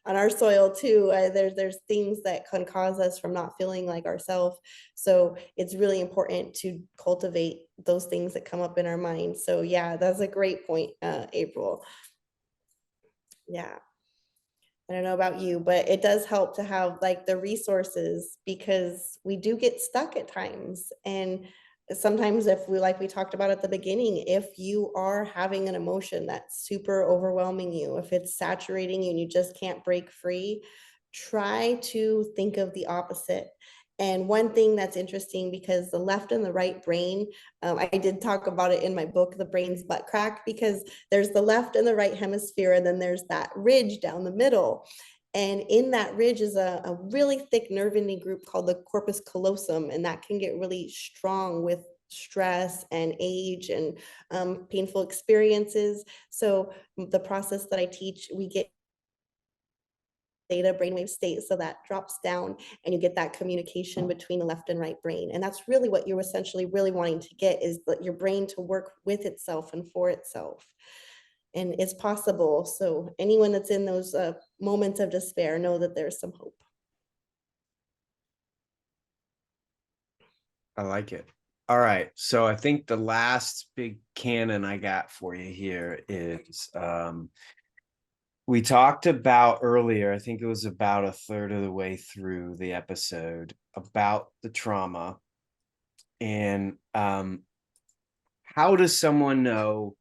our soil too. There's things that can cause us from not feeling like ourselves. So it's really important to cultivate those things that come up in our mind. So yeah, that's a great point, April. Yeah. I don't know about you, but it does help to have like the resources, because we do get stuck at times. And sometimes if we, like we talked about at the beginning, if you are having an emotion that's super overwhelming you, if it's saturating you and you just can't break free, try to think of the opposite. And one thing that's interesting, because the left and the right brain, I did talk about it in my book, The Brain's Butt Crack, because there's the left and the right hemisphere, and then there's that ridge down the middle. And in that ridge is a really thick nerve ending group called the corpus callosum, and that can get really strong with stress and age and painful experiences. So the process that I teach, we get theta brainwave state, so that drops down and you get that communication between the left and right brain. And that's really what you're essentially really wanting to get, is your brain to work with itself and for itself. And it's possible. So anyone that's in those moments of despair, know that there's some hope. I like it. All right. So I think the last big canon I got for you here is we talked about earlier, I think it was about a third of the way through the episode, about the trauma. And how does someone know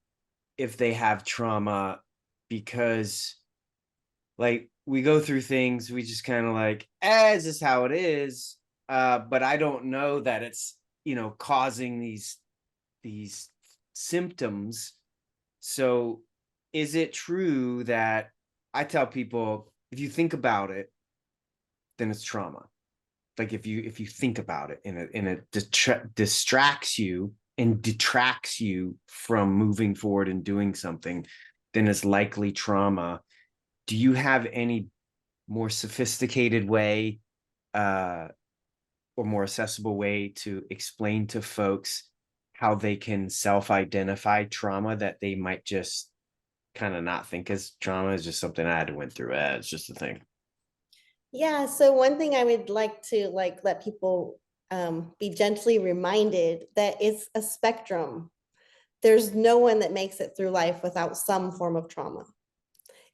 if they have trauma? Because like we go through things, we just kind of like, is this how it is? But I don't know that it's, causing these symptoms. So is it true that I tell people, if you think about it, then it's trauma? Like if you think about it and it distracts you and detracts you from moving forward and doing something, then it's likely trauma. Do you have any more sophisticated way or more accessible way to explain to folks how they can self-identify trauma that they might just kind of not think as trauma? Is just something I had to went through. It's just a thing. Yeah, so one thing I would like to let people be gently reminded that it's a spectrum. There's no one that makes it through life without some form of trauma.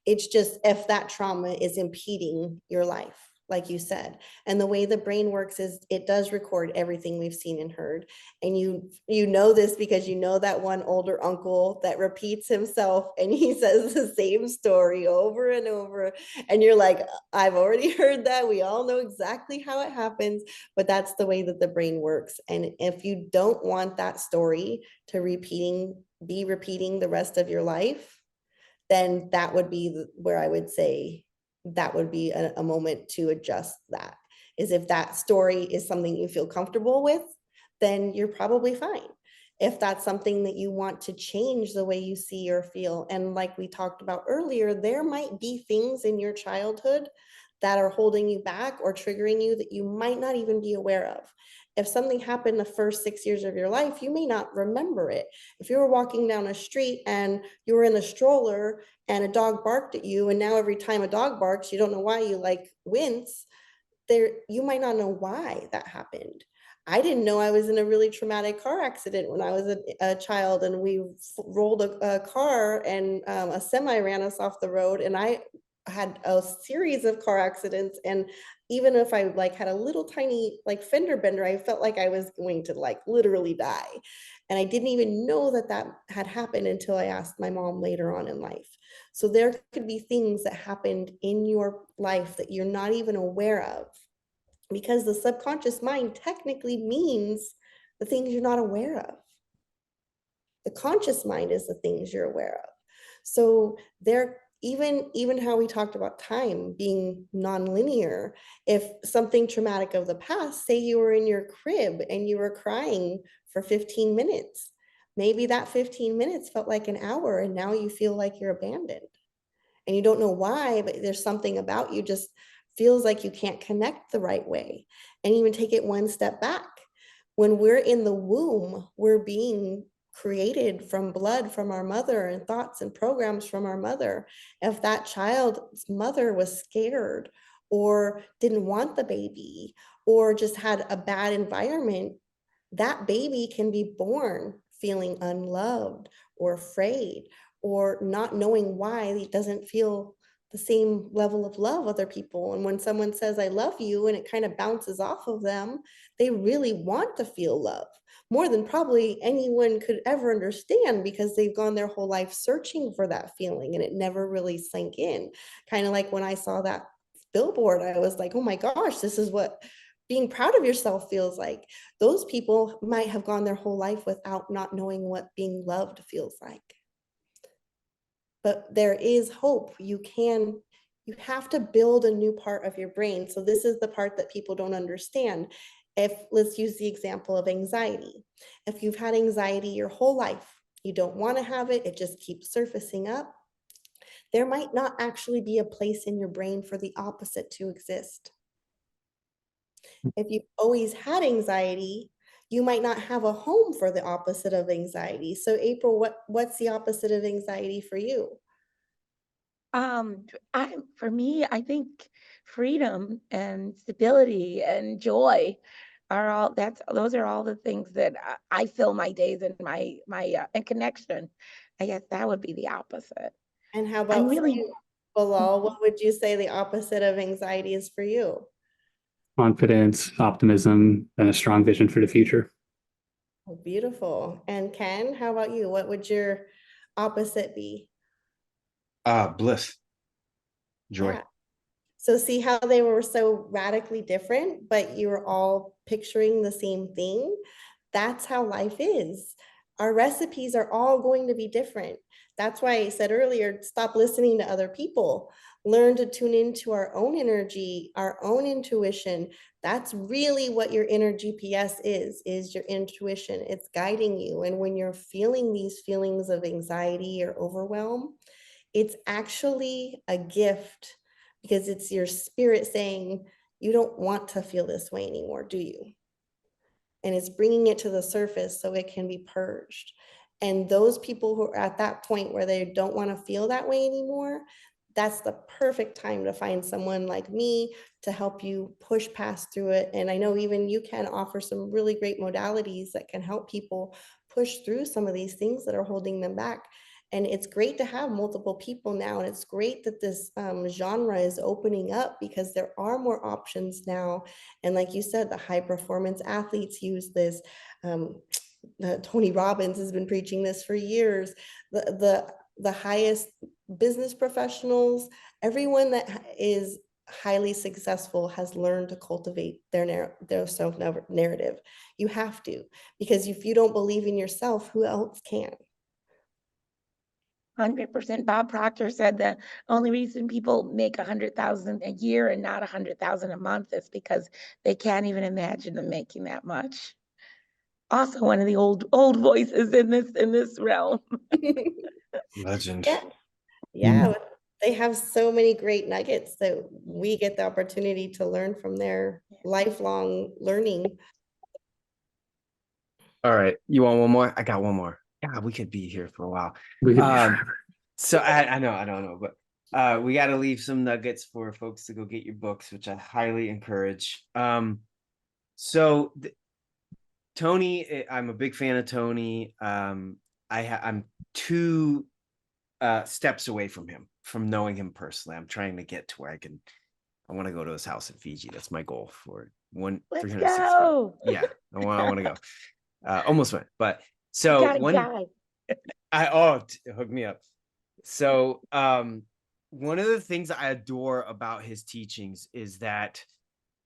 It's just if that trauma is impeding your life, like you said. And the way the brain works is it does record everything we've seen and heard. And you know this because you know that one older uncle that repeats himself and he says the same story over and over. And you're like, I've already heard that. We all know exactly how it happens, but that's the way that the brain works. And if you don't want that story to be repeating the rest of your life, then that would be where I would say that would be a moment to adjust that. Is if that story is something you feel comfortable with, then you're probably fine. If that's something that you want to change the way you see or feel, and like we talked about earlier, there might be things in your childhood that are holding you back or triggering you that you might not even be aware of. If something happened the first 6 years of your life, you may not remember it. If you were walking down a street and you were in a stroller and a dog barked at you, and now every time a dog barks, you don't know why, you wince, you might not know why that happened. I didn't know I was in a really traumatic car accident when I was a child, and we rolled a car and a semi ran us off the road, and I had a series of car accidents, and even if I had a little tiny fender bender, I felt like I was going to literally die. And I didn't even know that that had happened until I asked my mom later on in life. So there could be things that happened in your life that you're not even aware of, because the subconscious mind technically means the things you're not aware of. The conscious mind is the things you're aware of. So there, even how we talked about time being nonlinear, if something traumatic of the past, say you were in your crib and you were crying for 15 minutes, maybe that 15 minutes felt like an hour, and now you feel like you're abandoned. And you don't know why, but there's something about you just feels like you can't connect the right way. And even take it one step back. When we're in the womb, we're being created from blood from our mother and thoughts and programs from our mother. If that child's mother was scared or didn't want the baby or just had a bad environment, that baby can be born feeling unloved or afraid or not knowing why it doesn't feel the same level of love other people. And when someone says, I love you, and it kind of bounces off of them, they really want to feel love more than probably anyone could ever understand, because they've gone their whole life searching for that feeling and it never really sank in. Kind of like when I saw that billboard, I was like, oh my gosh, this is what being proud of yourself feels like. Those people might have gone their whole life without not knowing what being loved feels like. But there is hope. You have to build a new part of your brain. So this is the part that people don't understand. If, let's use the example of anxiety. If you've had anxiety your whole life, you don't want to have it, it just keeps surfacing up, there might not actually be a place in your brain for the opposite to exist. If you've always had anxiety, you might not have a home for the opposite of anxiety. So April, what's the opposite of anxiety for you? For me, I think freedom and stability and joy are all, those are all the things that I fill my days and and connection. I guess that would be the opposite. And how I'm about for really, you, Bilal? What would you say the opposite of anxiety is for you? Confidence, optimism, and a strong vision for the future. Oh, beautiful. And Ken, how about you? What would your opposite be? Bliss, joy. Yeah. So see how they were so radically different, but you were all picturing the same thing? That's how life is. Our recipes are all going to be different. That's why I said earlier, stop listening to other people. Learn to tune into our own energy, our own intuition. That's really what your inner GPS is your intuition. It's guiding you. And when you're feeling these feelings of anxiety or overwhelm, it's actually a gift, because it's your spirit saying, you don't want to feel this way anymore, do you? And it's bringing it to the surface so it can be purged. And those people who are at that point where they don't want to feel that way anymore, that's the perfect time to find someone like me to help you push past through it. And I know even you can offer some really great modalities that can help people push through some of these things that are holding them back. And it's great to have multiple people now. And it's great that this genre is opening up, because there are more options now. And like you said, the high performance athletes use this. Tony Robbins has been preaching this for years. The highest business professionals, everyone that is highly successful has learned to cultivate their self narrative. You have to, because if you don't believe in yourself, who else can? 100%. Bob Proctor said the only reason people make 100,000 a year and not 100,000 a month is because they can't even imagine them making that much. Also, one of the old voices in this realm. Legend. Yeah, they have so many great nuggets that we get the opportunity to learn from their lifelong learning. All right. You want one more? I got one more. Yeah, we could be here for a while. So I know, but we got to leave some nuggets for folks to go get your books, which I highly encourage. So Tony, I'm a big fan of Tony. I'm 2 steps away from him, from knowing him personally. I'm trying to get to where I want to go to his house in Fiji. That's my goal for Let's 365. go. Yeah, I want to go. Almost went, but so hook me up. So one of the things I adore about his teachings is that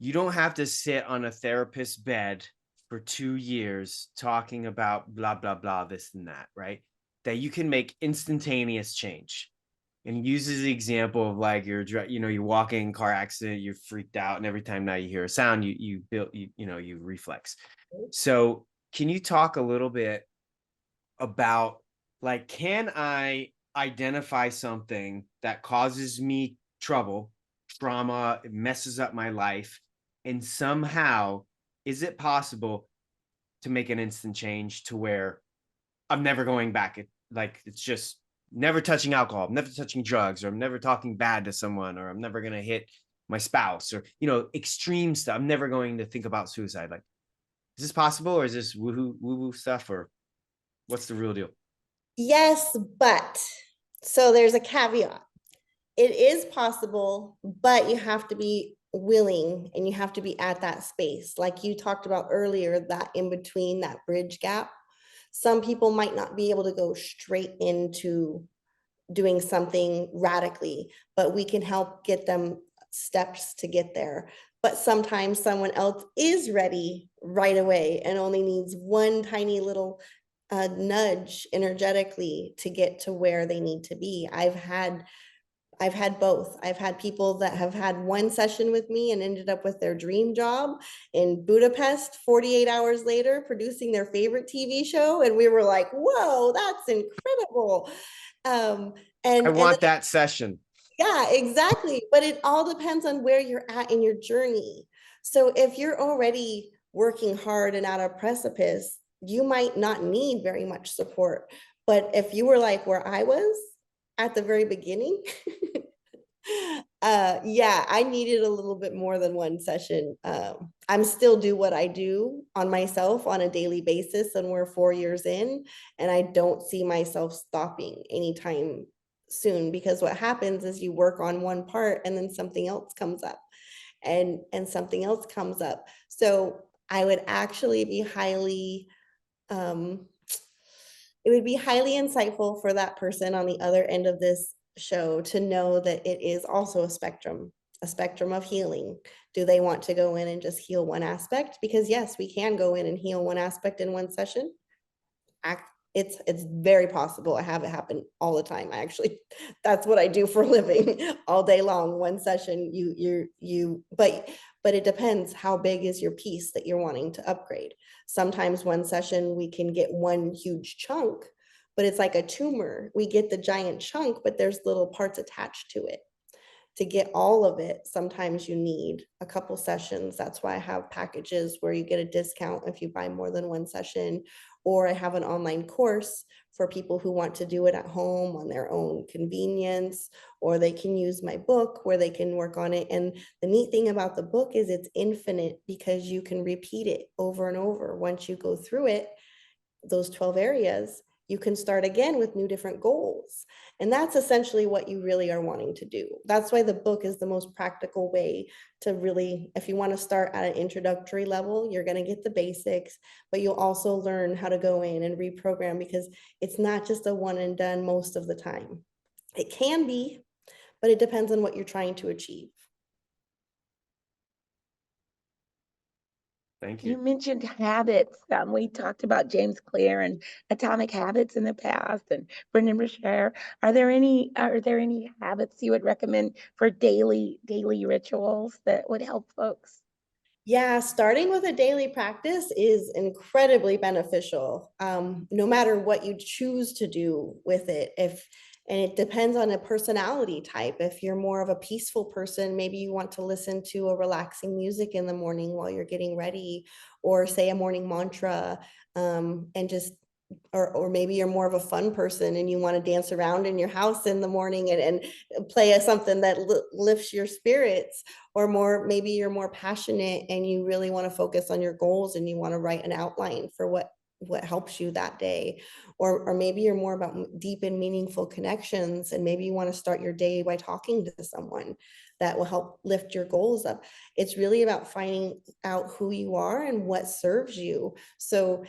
you don't have to sit on a therapist's bed for 2 years talking about blah blah blah, this and that, right? That you can make instantaneous change. And he uses the example of like you're walking in a car accident, you're freaked out, and every time now you hear a sound, you reflex. So can you talk a little bit about, like, can I identify something that causes me trauma, it messes up my life, and somehow is it possible to make an instant change to where I'm never going back? It's just never touching alcohol, I'm never touching drugs, or I'm never talking bad to someone, or I'm never going to hit my spouse, or extreme stuff. I'm never going to think about suicide. Like, is this possible, or is this woo-woo stuff, or what's the real deal? Yes, but so there's a caveat. It is possible, but you have to be willing and you have to be at that space. Like you talked about earlier, that in between, that bridge gap. Some people might not be able to go straight into doing something radically, but we can help get them steps to get there. But sometimes someone else is ready right away and only needs one tiny little nudge energetically to get to where they need to be. I've had both. I've had people that have had one session with me and ended up with their dream job in Budapest 48 hours later, producing their favorite TV show. And we were like, whoa, that's incredible. Um, I and want that session. yeah, exactly. But it all depends on where you're at in your journey. So if you're already working hard and at a precipice, you might not need very much support. But if you were like where I was at the very beginning, yeah, I needed a little bit more than one session. I'm still do what I do on myself on a daily basis, and we're 4 years in, and I don't see myself stopping anytime soon, because what happens is you work on one part and then something else comes up and something else comes up. So I would actually be highly um, it would be highly insightful for that person on the other end of this show to know that it is also a spectrum of healing. Do they want to go in and just heal one aspect? Because yes, we can go in and heal one aspect in one session. It's very possible. I have it happen all the time. I actually, that's what I do for a living all day long. One session, but it depends how big is your piece that you're wanting to upgrade. Sometimes one session we can get one huge chunk, but it's like a tumor. We get the giant chunk, but there's little parts attached to it. To get all of it, sometimes you need a couple sessions. That's why I have packages where you get a discount if you buy more than one session, or I have an online course for people who want to do it at home on their own convenience, or they can use my book where they can work on it. And the neat thing about the book is it's infinite, because you can repeat it over and over. Once you go through it, those 12 areas, you can start again with new different goals. And that's essentially what you really are wanting to do. That's why the book is the most practical way to really, if you want to start at an introductory level, you're going to get the basics, but you'll also learn how to go in and reprogram, because it's not just a one and done most of the time. It can be, but it depends on what you're trying to achieve. Thank You you. mentioned habits. We talked about James Clear and Atomic Habits in the past, and Brendan Brashear. Are there any habits you would recommend for daily rituals that would help folks? Yeah, starting with a daily practice is incredibly beneficial, no matter what you choose to do with it. And it depends on a personality type. If you're more of a peaceful person, maybe you want to listen to a relaxing music in the morning while you're getting ready, or say a morning mantra, and just or maybe you're more of a fun person and you want to dance around in your house in the morning and play something that lifts your spirits, or more, maybe you're more passionate and you really want to focus on your goals and you want to write an outline for what helps you that day, or maybe you're more about deep and meaningful connections, and maybe you want to start your day by talking to someone that will help lift your goals up. It's really about finding out who you are and what serves you. So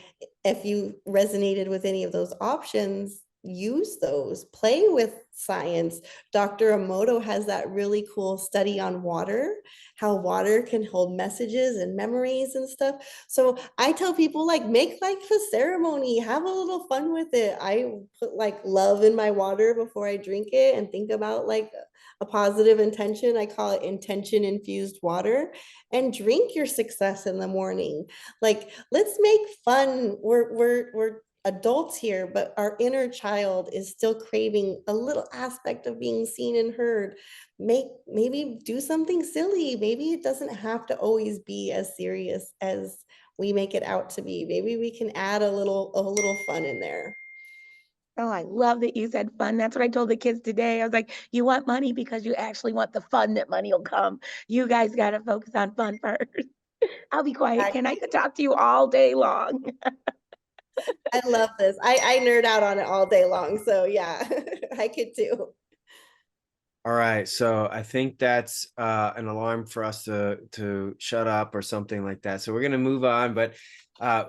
if you resonated with any of those options, use those, play with science. Dr. Emoto has that really cool study on water, how water can hold messages and memories and stuff. So I tell people, like, make like a ceremony, have a little fun with it. I put like love in my water before I drink it and think about like a positive intention. I call it intention infused water, and drink your success in the morning. Like, let's make fun. We're adults here, but our inner child is still craving a little aspect of being seen and heard. Maybe do something silly. Maybe it doesn't have to always be as serious as we make it out to be. Maybe we can add a little fun in there. Oh, I love that you said fun. That's what I told the kids today. I was like, you want money because you actually want the fun that money will come. You guys got to focus on fun first. I'll be quiet. Ken, I could talk to you all day long. I love this. I nerd out on it all day long. So yeah, I could too. All right, so I think that's an alarm for us to shut up or something like that. So we're gonna move on, but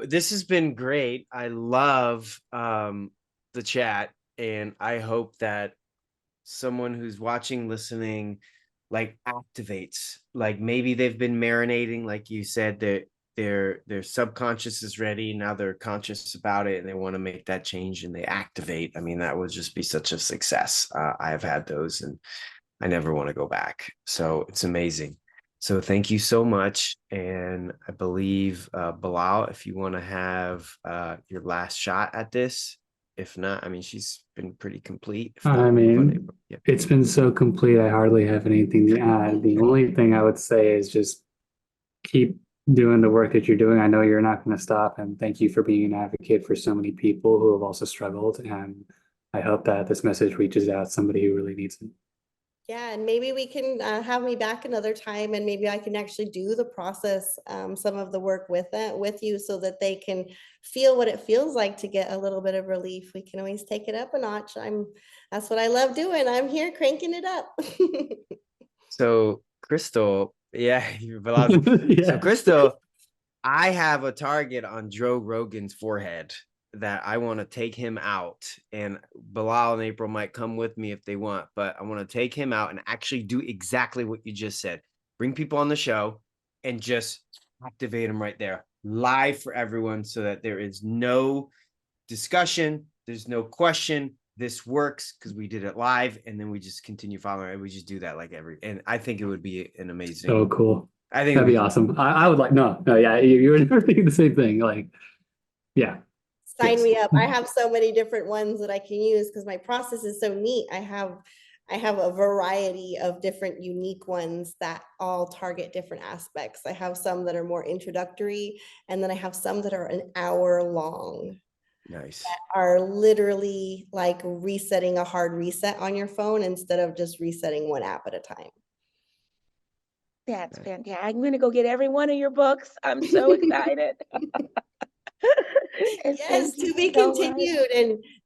this has been great. I love the chat, and I hope that someone who's watching, listening, like activates. Like maybe they've been marinating, like you said, that their subconscious is ready. Now they're conscious about it and they want to make that change and they activate. I mean, that would just be such a success. I have had those and I never want to go back. So it's amazing. So thank you so much. And I believe, Bilal, if you want to have your last shot at this, if not, I mean, she's been pretty complete. If not, I we'll move on to mean, April. Yeah. it's been so complete. I hardly have anything to add. The only thing I would say is just keep doing the work that you're doing. I know you're not going to stop. And thank you for being an advocate for so many people who have also struggled. And I hope that this message reaches out to somebody who really needs it. Yeah, and maybe we can have me back another time, and maybe I can actually do the process, some of the work with you, so that they can feel what it feels like to get a little bit of relief. We can always take it up a notch. That's what I love doing. I'm here cranking it up. So Crystal, yeah, Bilal's. So Yeah. Crystal, I have a target on Joe Rogan's forehead that I want to take him out, and Bilal and April might come with me if they want, but I want to take him out and actually do exactly what you just said. Bring people on the show and just activate them right there, live for everyone, so that there is no discussion, there's no question. This works because we did it live, and then we just continue following it. We just do that like and I think it would be an amazing. So cool. I think That'd it'd be cool. awesome. I would like, no, yeah, you were thinking the same thing. Like, yeah. Sign Yes. me up. I have so many different ones that I can use because my process is so neat. I have a variety of different unique ones that all target different aspects. I have some that are more introductory, and then I have some that are an hour long, Nice. are literally like resetting a hard reset on your phone instead of just resetting one app at a time. That's fantastic. I'm going to go get every one of your books. I'm so excited. And Yes, thank you to be so much. continued,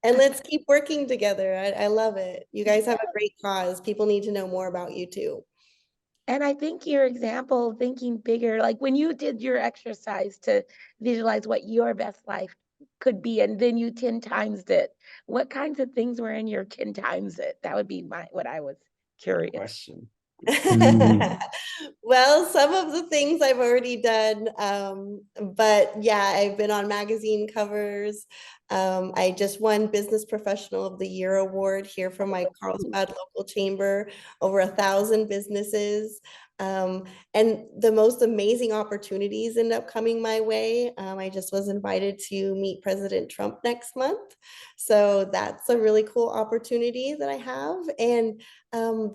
and let's keep working together. I love it. You guys have a great cause. People need to know more about you too. And I think your example, thinking bigger, like when you did your exercise to visualize what your best life could be, and then you 10 times it, what kinds of things were in your 10 times it? That would be what I was curious. Question. Well, some of the things I've already done, but yeah, I've been on magazine covers. I just won Business Professional of the Year award here from my Carlsbad local chamber, over 1,000 businesses. And the most amazing opportunities end up coming my way. I just was invited to meet President Trump next month. So that's a really cool opportunity that I have. And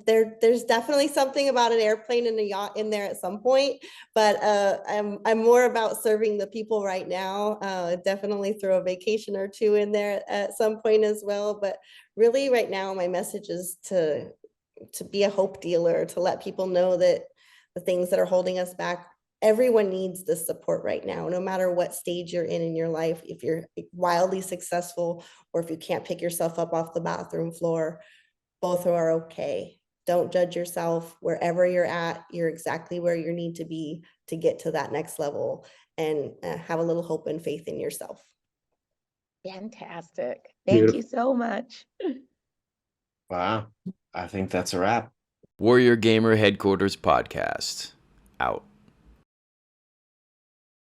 there's definitely something about an airplane and a yacht in there at some point, but I'm more about serving the people right now. Definitely throw a vacation or two in there at some point as well, but really right now my message is to be a hope dealer, to let people know that the things that are holding us back, everyone needs this support right now, no matter what stage you're in your life. If you're wildly successful or if you can't pick yourself up off the bathroom floor, both are okay. Don't judge yourself. Wherever you're at, you're exactly where you need to be to get to that next level, and have a little hope and faith in yourself. Fantastic. Thank you so much. Wow. I think that's a wrap. Warrior Gamer Headquarters Podcast. Out.